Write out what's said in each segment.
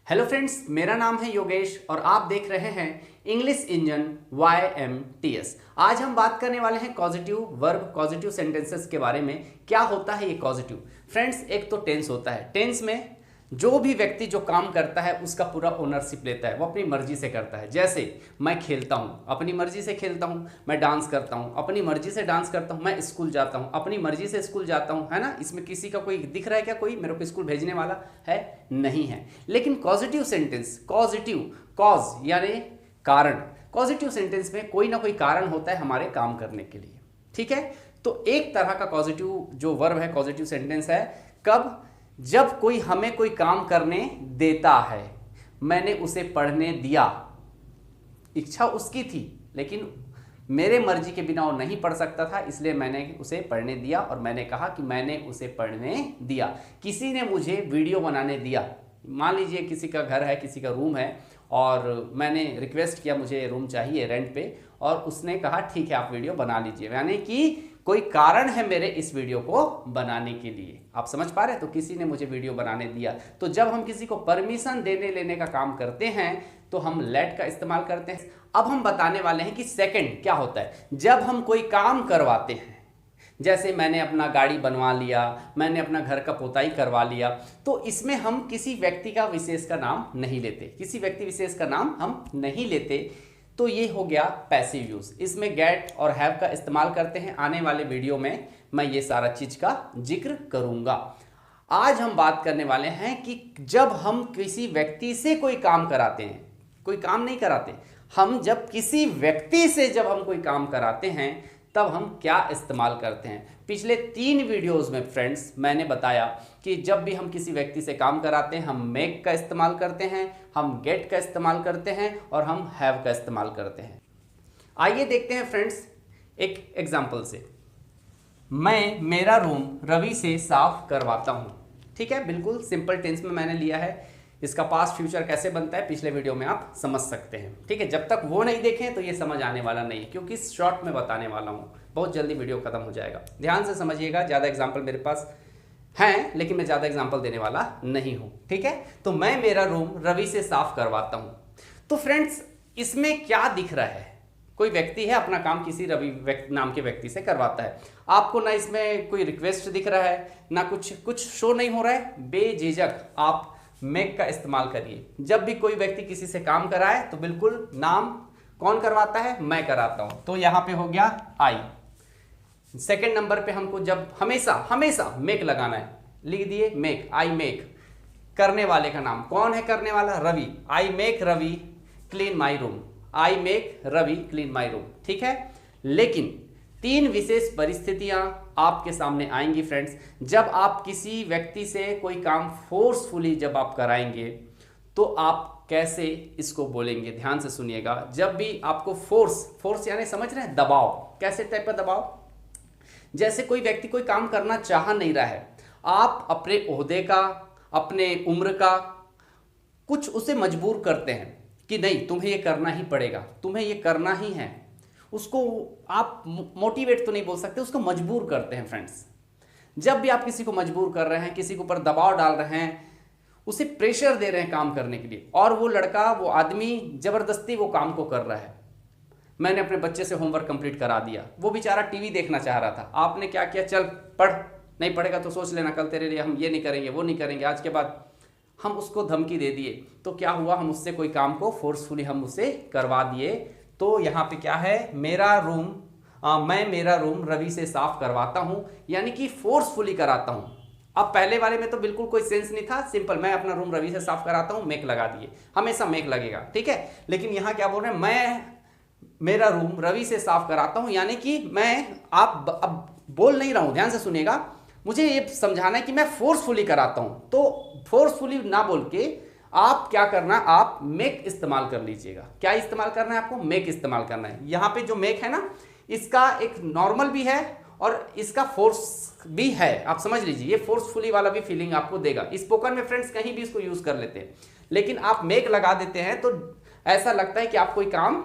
Hello friends, मेरा नाम है योगेश और आप देख रहे हैं इंग्लिश इंजन YMTS। आज हम बात करने वाले हैं कॉजेटिव वर्ब, कॉजेटिव सेंटेंसेस के बारे में। क्या होता है ये कॉजेटिव? फ्रेंड्स, एक तो टेंस होता है। टेंस में जो भी व्यक्ति जो काम करता है उसका पूरा ओनरशिप लेता है, वो अपनी मर्जी से करता है। जैसे मैं खेलता हूँ, अपनी मर्जी से खेलता हूँ। मैं डांस करता हूँ, अपनी मर्जी से डांस करता हूँ। मैं स्कूल जाता हूँ, अपनी मर्जी से स्कूल जाता हूँ, है ना। इसमें किसी का कोई दिख रहा है क्या? कोई मेरे को स्कूल भेजने वाला है? नहीं है। लेकिन पॉजिटिव सेंटेंस, पॉजिटिव, कॉज यानी कारण, पॉजिटिव सेंटेंस में कोई ना कोई कारण होता है हमारे काम करने के लिए। ठीक है, तो एक तरह का पॉजिटिव जो वर्ब है, पॉजिटिव सेंटेंस है कब? जब कोई हमें कोई काम करने देता है। मैंने उसे पढ़ने दिया, इच्छा उसकी थी लेकिन मेरे मर्जी के बिना वो नहीं पढ़ सकता था, इसलिए मैंने उसे पढ़ने दिया। और मैंने कहा कि मैंने उसे पढ़ने दिया। किसी ने मुझे वीडियो बनाने दिया। मान लीजिए किसी का घर है, किसी का रूम है और मैंने रिक्वेस्ट किया मुझे रूम चाहिए रेंट पे, और उसने कहा ठीक है आप वीडियो बना लीजिए। यानी कि कोई कारण है मेरे इस वीडियो को बनाने के लिए। आप समझ पा रहे हैं? तो किसी ने मुझे वीडियो बनाने दिया। तो जब हम किसी को परमिशन देने लेने का काम करते हैं तो हम लेट का इस्तेमाल करते हैं। अब हम बताने वाले हैं कि सेकंड क्या होता है जब हम कोई काम करवाते हैं। जैसे मैंने अपना गाड़ी बनवा लिया, मैंने अपना घर का पोताई करवा लिया, तो इसमें हम किसी व्यक्ति का विशेष का नाम नहीं लेते, किसी व्यक्ति विशेष का नाम हम नहीं लेते। तो ये हो गया पैसिव यूज। इसमें गेट और हैव का इस्तेमाल करते हैं। आने वाले वीडियो में मैं ये सारा चीज का जिक्र करूंगा। आज हम बात करने वाले हैं कि जब हम किसी व्यक्ति से कोई काम कराते हैं, कोई काम नहीं कराते, हम जब किसी व्यक्ति से जब हम कोई काम कराते हैं तब हम क्या इस्तेमाल करते हैं। पिछले 3 वीडियोस में फ्रेंड्स मैंने बताया कि जब भी हम किसी व्यक्ति से काम कराते हैं हम मेक का इस्तेमाल करते हैं, हम गेट का इस्तेमाल करते हैं और हम हैव का इस्तेमाल करते हैं। आइए देखते हैं फ्रेंड्स एक एग्जांपल से। मैं मेरा रूम रवि से साफ करवाता हूं। ठीक है, बिल्कुल सिंपल टेंस में मैंने लिया है। इसका पास्ट फ्यूचर कैसे बनता है पिछले वीडियो में आप समझ सकते हैं। ठीक है, जब तक वो नहीं देखें तो ये समझ आने वाला नहीं है, क्योंकि शॉर्ट में बताने वाला हूँ, बहुत जल्दी वीडियो खत्म हो जाएगा। ध्यान से समझिएगा। ज़्यादा एग्जाम्पल मेरे पास हैं लेकिन मैं ज़्यादा एग्जाम्पल देने वाला नहीं हूँ। ठीक है, तो मैं मेरा रूम रवि से साफ करवाता हूँ। तो फ्रेंड्स इसमें क्या दिख रहा है? कोई व्यक्ति है, अपना काम किसी रवि नाम के व्यक्ति से करवाता है। आपको ना इसमें कोई रिक्वेस्ट दिख रहा है, ना कुछ शो नहीं हो रहा है। बेझिझक आप मेक का इस्तेमाल करिए। जब भी कोई व्यक्ति किसी से काम कराए तो बिल्कुल नाम कौन करवाता है? मैं कराता हूं। तो यहां पे हो गया आई। सेकंड नंबर पे हमको जब हमेशा मेक लगाना है, लिख दिए मेक, आई मेक। करने वाले का नाम कौन है? करने वाला Ravi. I make Ravi clean my room, I make Ravi clean my room. ठीक है, लेकिन 3 विशेष परिस्थितियां आपके सामने आएंगी फ्रेंड्स। जब आप किसी व्यक्ति से कोई काम फोर्सफुली जब आप कराएंगे तो आप कैसे इसको बोलेंगे? ध्यान से सुनिएगा। जब भी आपको फोर्स यानी समझ रहे हैं, दबाव। कैसे टाइप का दबाव? जैसे कोई व्यक्ति कोई काम करना चाह नहीं रहा है, आप अपने ओहदे का, अपने उम्र का कुछ उसे मजबूर करते हैं कि नहीं तुम्हें ये करना ही पड़ेगा, तुम्हें ये करना ही है। उसको आप मोटिवेट तो नहीं बोल सकते, उसको मजबूर करते हैं फ्रेंड्स। जब भी आप किसी को मजबूर कर रहे हैं, किसी के ऊपर दबाव डाल रहे हैं, उसे प्रेशर दे रहे हैं काम करने के लिए, और वो लड़का, वो आदमी जबरदस्ती वो काम को कर रहा है। मैंने अपने बच्चे से होमवर्क कंप्लीट करा दिया, वो बेचारा टीवी देखना चाह रहा था, आपने क्या किया? चल पढ़, नहीं पढ़ेगा तो सोच लेना कल तेरे लिए हम ये नहीं करेंगे, वो नहीं करेंगे। आज के बाद हम उसको धमकी दे दिए तो क्या हुआ? हम उससे कोई काम को फोर्सफुली हम उसे करवा दिए। तो यहाँ पे क्या है? मैं मेरा रूम रवि से साफ करवाता हूं, यानी कि फोर्सफुली कराता हूं। अब पहले वाले में तो बिल्कुल कोई सेंस नहीं था, सिंपल मैं अपना रूम रवि से साफ कराता हूं, मेक लगा दिए, हमेशा मेक लगेगा। ठीक है, लेकिन यहां क्या बोल रहे हैं? मैं मेरा रूम रवि से साफ कराता हूं, यानी कि मैं अब बोल नहीं रहा हूं, ध्यान से सुनिएगा। मुझे ये समझाना है कि मैं फोर्सफुली कराता हूं। तो फोर्सफुली ना बोल के आप क्या करना, आप मेक इस्तेमाल कर लीजिएगा। क्या इस्तेमाल करना है आपको? मेक इस्तेमाल करना है। यहां पे जो मेक है ना, इसका एक नॉर्मल भी है और इसका फोर्स भी है। आप समझ लीजिए, ये फोर्सफुली वाला भी फीलिंग आपको देगा। स्पोकन में फ्रेंड्स कहीं भी इसको यूज कर लेते हैं, लेकिन आप मेक लगा देते हैं तो ऐसा लगता है कि आप कोई काम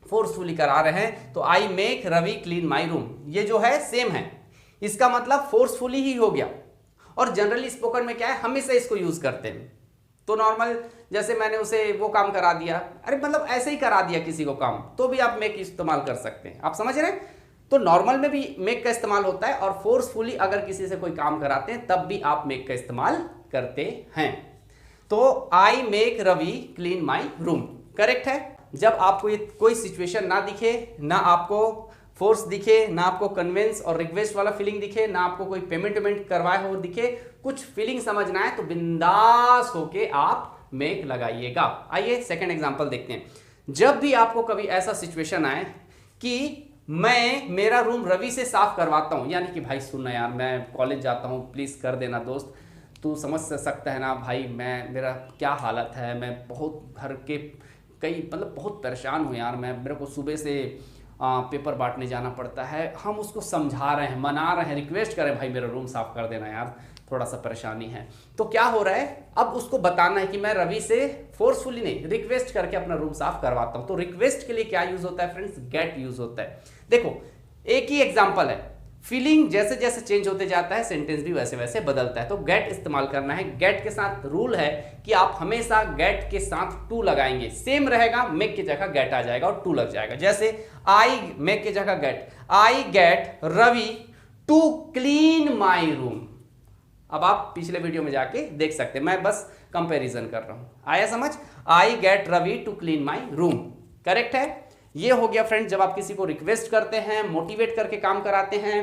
फोर्सफुली करा रहे हैं। तो I make Ravi clean my room, ये जो है सेम है, इसका मतलब फोर्सफुली ही हो गया। और जनरली स्पोकन में क्या है, हमेशा इसको यूज करते हैं। तो नॉर्मल जैसे मैंने उसे वो काम करा दिया, अरे मतलब ऐसे ही करा दिया किसी को काम, तो भी आप मेक इस्तेमाल कर सकते हैं। आप समझ रहे हैं? तो नॉर्मल में भी मेक का इस्तेमाल होता है, और फोर्सफुली अगर किसी से कोई काम कराते हैं तब भी आप मेक का इस्तेमाल करते हैं। तो I make Ravi clean my room, correct है। जब आपको ये कोई सिचुएशन ना दिखे, ना आपको फोर्स दिखे, ना आपको कन्विंस और रिक्वेस्ट वाला फीलिंग दिखे, ना आपको कोई पेमेंट करवाए हो दिखे, कुछ फीलिंग समझना है तो बिंदास होके आप मेक लगाइएगा। आइए सेकंड एग्जांपल देखते हैं। जब भी आपको कभी ऐसा सिचुएशन आए कि मैं मेरा रूम रवि से साफ करवाता हूं, यानी कि भाई सुनना यार, मैं कॉलेज जाता हूं, प्लीज कर देना दोस्त, तू समझ सकता है ना भाई, मेरा क्या हालत है, मैं बहुत घर के मतलब बहुत परेशान हूँ यार, मेरे को सुबह से पेपर बांटने जाना पड़ता है। हम उसको समझा रहे हैं, मना रहे हैं, रिक्वेस्ट करें भाई मेरा रूम साफ कर देना यार, थोड़ा सा परेशानी है। तो क्या हो रहा है, अब उसको बताना है कि मैं रवि से फोर्सफुली नहीं, रिक्वेस्ट करके अपना रूम साफ करवाता हूं। तो रिक्वेस्ट के लिए क्या यूज होता है फ्रेंड्स? गेट यूज होता है। देखो एक ही एग्जांपल है, फीलिंग जैसे जैसे चेंज होते जाता है सेंटेंस भी वैसे वैसे बदलता है। तो गेट इस्तेमाल करना है। गेट के साथ रूल है कि आप हमेशा गेट के साथ टू लगाएंगे, सेम रहेगा, मेक की जगह गेट आ जाएगा और टू लग जाएगा। जैसे आई मेक की जगह get, I get Ravi to clean my room. अब आप पिछले वीडियो में जाके देख सकते हैं, मैं बस कंपैरिजन कर रहा हूं। आया समझ? I get Ravi to clean my room, correct है। ये हो गया फ्रेंड, जब आप किसी को रिक्वेस्ट करते हैं, मोटिवेट करके काम कराते हैं,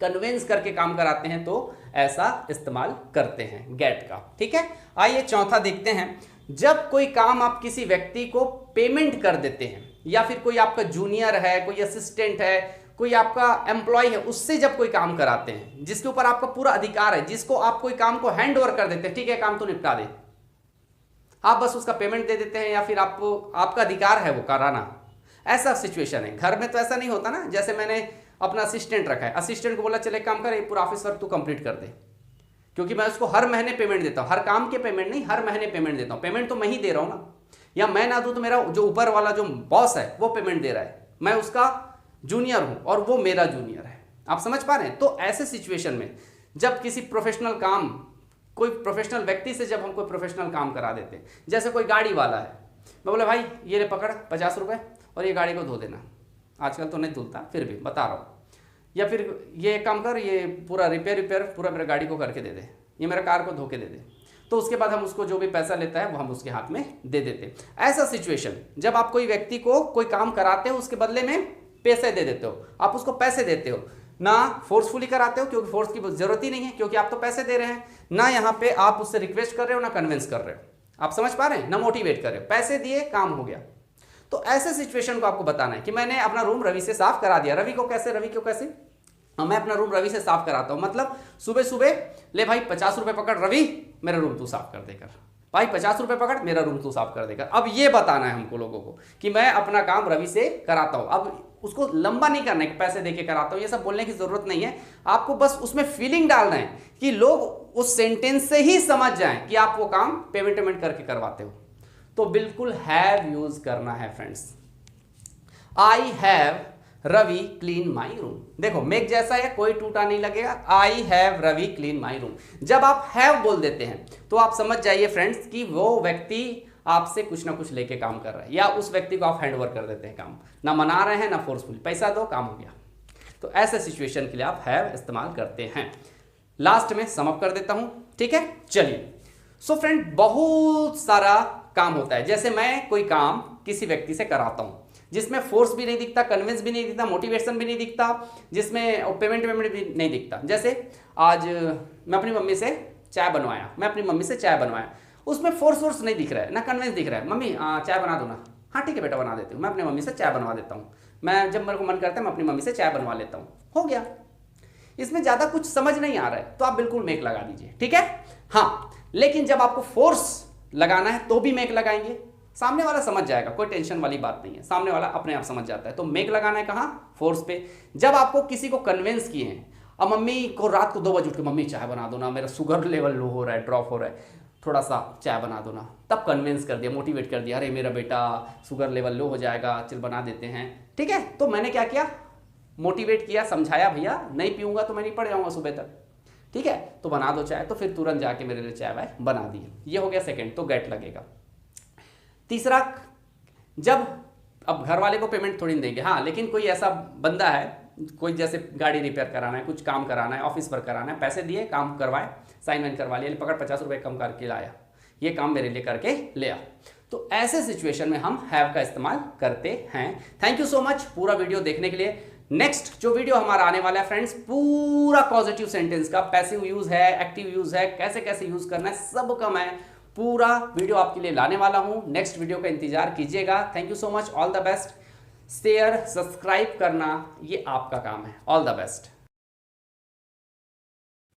कन्विंस करके काम कराते हैं, तो ऐसा इस्तेमाल करते हैं गेट का। ठीक है, आइए चौथा देखते हैं। जब कोई काम आप किसी व्यक्ति को पेमेंट कर देते हैं, या फिर कोई आपका जूनियर है, कोई असिस्टेंट है, कोई आपका एम्प्लॉय है, उससे जब कोई काम कराते हैं जिसके ऊपर आपका पूरा अधिकार है, जिसको आप कोई काम को हैंड ओवर कर देते हैं, ठीक है काम तो निपटा दे, आप बस उसका पेमेंट दे देते हैं, या फिर आपको आपका अधिकार है वो कराना, ऐसा सिचुएशन है। घर में तो ऐसा नहीं होता ना। जैसे मैंने अपना असिस्टेंट रखा है, असिस्टेंट को बोला चले काम कर, ये पूरा ऑफिस वर्क तू कंप्लीट कर दे, क्योंकि मैं उसको हर महीने पेमेंट देता हूं, हर काम के पेमेंट नहीं, हर महीने पेमेंट देता हूं। पेमेंट तो मैं ही दे रहा हूं ना, या मैं ना दूं तो मेरा जो ऊपर वाला जो बॉस है वो पेमेंट दे रहा है, मैं उसका जूनियर हूं और वो मेरा जूनियर है। आप समझ पा रहे हैं? तो ऐसे सिचुएशन में जब किसी प्रोफेशनल काम, कोई प्रोफेशनल व्यक्ति से जब हम कोई प्रोफेशनल काम करा देते हैं, जैसे कोई गाड़ी वाला है, मैं बोला भाई ये ले पकड़ 50 रुपये और ये गाड़ी को धो देना, आजकल तो नहीं धुलता फिर भी बता रहा हूँ, या फिर ये काम कर, ये पूरा रिपेयर पूरा मेरा गाड़ी को करके दे दे, ये मेरा कार को धो के दे दे। तो उसके बाद हम उसको जो भी पैसा लेता है वो हम उसके हाथ में दे देते। ऐसा सिचुएशन जब आप कोई व्यक्ति को कोई काम कराते हो, उसके बदले में पैसे दे देते हो, आप उसको पैसे देते हो, ना फोर्सफुली कराते हो क्योंकि फोर्स की जरूरत ही नहीं है, क्योंकि आप तो पैसे दे रहे हैं, ना यहाँ पे आप उससे रिक्वेस्ट कर रहे हो, ना कन्विंस कर रहे हो। आप समझ पा रहे हैं? ना मोटिवेट कर रहे हो, पैसे दिए काम हो गया। तो ऐसे सिचुएशन को आपको बताना है कि मैंने अपना रूम रवि से साफ करा दिया। रवि को कैसे मैं अपना रूम रवि से साफ कराता हूं, मतलब सुबह सुबह ले भाई 50 रुपए पकड़ रवि, मेरा रूम तू साफ कर देकर, भाई 50 रुपए पकड़ मेरा रूम तू साफ कर देकर। अब ये बताना है हमको लोगों को कि मैं अपना काम रवि से कराता हूं। अब उसको लंबा नहीं करना है कि पैसे देके कराता हूं, ये सब बोलने की जरूरत नहीं है। आपको बस उसमें फीलिंग डालना है कि लोग उस सेंटेंस से ही समझ जाएं कि आप वो काम पेमेंट करके करवाते हो। तो बिल्कुल हैव यूज करना है friends. I have Ravi clean my room, देखो मेक जैसा है, कोई टूटा नहीं लगेगा। I have Ravi clean my room, जब आप हैव बोल देते हैं तो आप समझ जाइए फ्रेंड्स कि वो व्यक्ति आपसे कुछ ना कुछ लेके काम कर रहा है, या उस व्यक्ति को आप हैंड ओवर कर देते हैं काम, ना मना रहे हैं ना फोर्सफुल, पैसा दो काम हो गया। तो ऐसे सिचुएशन के लिए आप हैव इस्तेमाल करते हैं। लास्ट में सम अप कर देता हूं, ठीक है। चलिए सो फ्रेंड, बहुत सारा काम होता है। जैसे मैं कोई काम किसी व्यक्ति से कराता हूं जिसमें फोर्स भी नहीं दिखता, कन्विंस भी नहीं दिखता, मोटिवेशन भी नहीं दिखता, जिसमें पेमेंट भी नहीं दिखता। जैसे आज मैं अपनी मम्मी से चाय बनवाया, उसमें फोर्स नहीं दिख रहा है, ना कन्विंस दिख रहा है। मम्मी चाय बना दो ना, हाँ ठीक है बेटा बना देती हूँ। मैं अपनी मम्मी से चाय बनवा देता हूँ, मैं जब मेरे को मन करता है मैं अपनी मम्मी से चाय बनवा लेता हूँ, हो गया। इसमें ज़्यादा कुछ समझ नहीं आ रहा है तो आप बिल्कुल मेक लगा दीजिए, ठीक है। हाँ, लेकिन जब आपको फोर्स लगाना है तो भी मेक लगाएंगे, सामने वाला समझ जाएगा, कोई टेंशन वाली बात नहीं है, सामने वाला अपने आप समझ जाता है। तो मेक लगाना है कहाँ? फोर्स पे। जब आपको किसी को कन्विंस किए हैं, अब मम्मी को रात को 2 बजे उठ के मम्मी चाय बना दो ना, मेरा शुगर लेवल लो हो रहा है, ड्रॉप हो रहा है, थोड़ा सा चाय बना दो ना, तब कन्विंस कर दिया, मोटिवेट कर दिया, अरे मेरा बेटा शुगर लेवल लो हो जाएगा, चल बना देते हैं, ठीक है। तो मैंने क्या किया? मोटिवेट किया, समझाया, भैया नहीं पीऊंगा तो मैं नहीं पड़ जाऊंगा सुबह तक, ठीक है, तो बना दो चाय, तो फिर तुरंत जाके मेरे लिए चाय वाय बना दी। ये हो गया सेकंड, तो गेट लगेगा। तीसरा, जब अब घर वाले को पेमेंट थोड़ी नहीं देंगे, हाँ लेकिन कोई ऐसा बंदा है, कोई जैसे गाड़ी रिपेयर कराना है, कुछ काम कराना है, ऑफिस पर कराना है, पैसे दिए, काम करवाए, साइन वाइन करवा लिया, पकड़ 50 रुपये कम करके लाया, ये काम मेरे लिए करके ले आ। तो ऐसे सिचुएशन में हम हैव का इस्तेमाल करते हैं। थैंक यू सो मच पूरा वीडियो देखने के लिए। नेक्स्ट जो वीडियो हमारा आने वाला है फ्रेंड्स, पूरा पॉजिटिव सेंटेंस का पैसिव यूज है, एक्टिव यूज है, कैसे कैसे यूज करना है, सब का मैं पूरा वीडियो आपके लिए लाने वाला हूं। नेक्स्ट वीडियो का इंतजार कीजिएगा। Thank you so much, all the best. Share, subscribe करना ये आपका काम है। All the best.